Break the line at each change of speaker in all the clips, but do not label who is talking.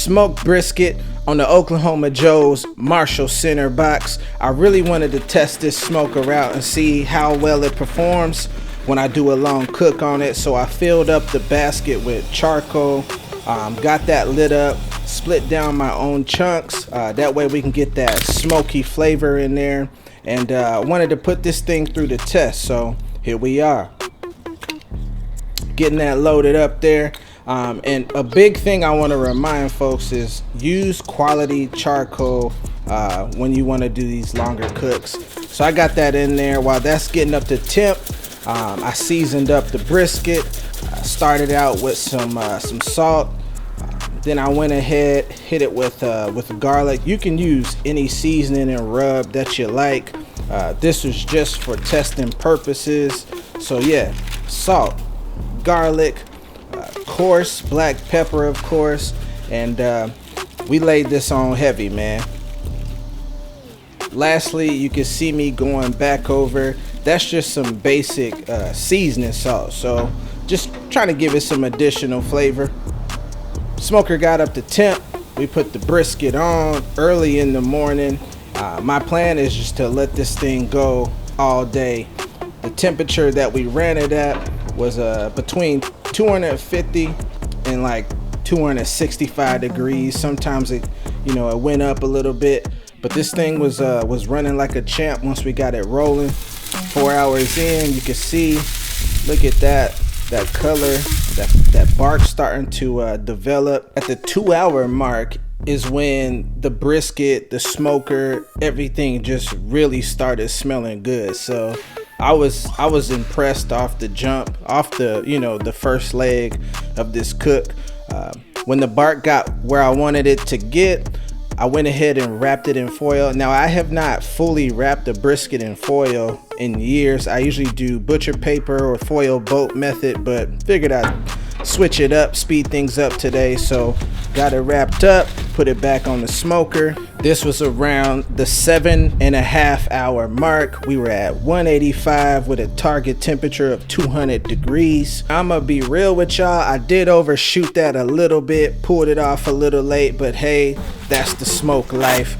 smoked brisket on the Oklahoma Joe's Marshal Centerbox. I really wanted to test this smoker out and see how well it performs when I do a long cook on it. So I filled up the basket with charcoal, got that lit up, split down my own chunks. That way we can get that smoky flavor in there. And I wanted to put this thing through the test. So here we are, getting that loaded up there. And a big thing I want to remind folks is use quality charcoal when you want to do these longer cooks. So I got that in there. While that's getting up to temp, I seasoned up the brisket. Started out with some salt. Then I went ahead, hit it with garlic. You can use any seasoning and rub that you like. This was just for testing purposes. So yeah, salt, garlic, coarse black pepper, of course, and we laid this on heavy, man. Lastly, you can see me going back over. That's just some basic seasoning salt. So just trying to give it some additional flavor. Smoker got up to temp. We put the brisket on early in the morning. My plan is just to let this thing go all day. The temperature that we ran it at was between 250 and like 265 degrees. Sometimes it went up a little bit, but this thing was running like a champ once we got it rolling. 4 hours in, you can see, look at that color, that bark starting to develop. At the 2 hour mark is when the brisket, the smoker, everything just really started smelling good. So I was impressed off the jump, off the first leg of this cook. When the bark got where I wanted it to get, I went ahead and wrapped it in foil. Now, I have not fully wrapped a brisket in foil in years. I usually do butcher paper or foil boat method, but figured I'd switch it up, speed things up today. So got it wrapped up, put it back on the smoker. This was around the 7.5 hour mark. We were at 185 with a target temperature of 200 degrees. I'm gonna be real with y'all, I did overshoot that a little bit, pulled it off a little late, but hey, that's the smoke life.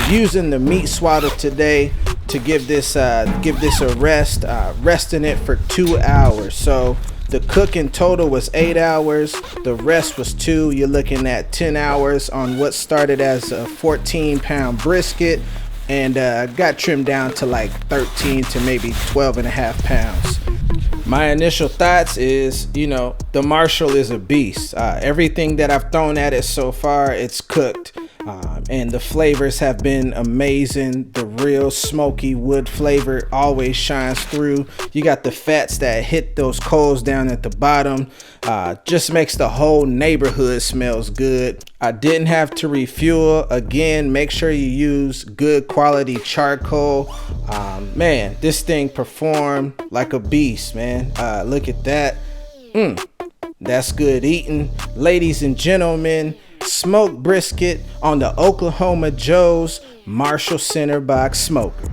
Using the Meat Swadl today to give this a rest, resting it for 2 hours. So the cook in total was 8 hours. The rest was 2. You're looking at 10 hours on what started as a 14-pound brisket and got trimmed down to like 13 to maybe 12 and a half pounds. My initial thoughts is, the Marshal is a beast. Everything that I've thrown at it so far, it's cooked. And the flavors have been amazing. The real smoky wood flavor always shines through. You got the fats that hit those coals down at the bottom. Just makes the whole neighborhood smells good. I didn't have to refuel. Again, make sure you use good quality charcoal. Man, this thing performed like a beast, man. Look at that. That's good eating. Ladies and gentlemen, smoked brisket on the Oklahoma Joe's Marshal Centerbox smoker.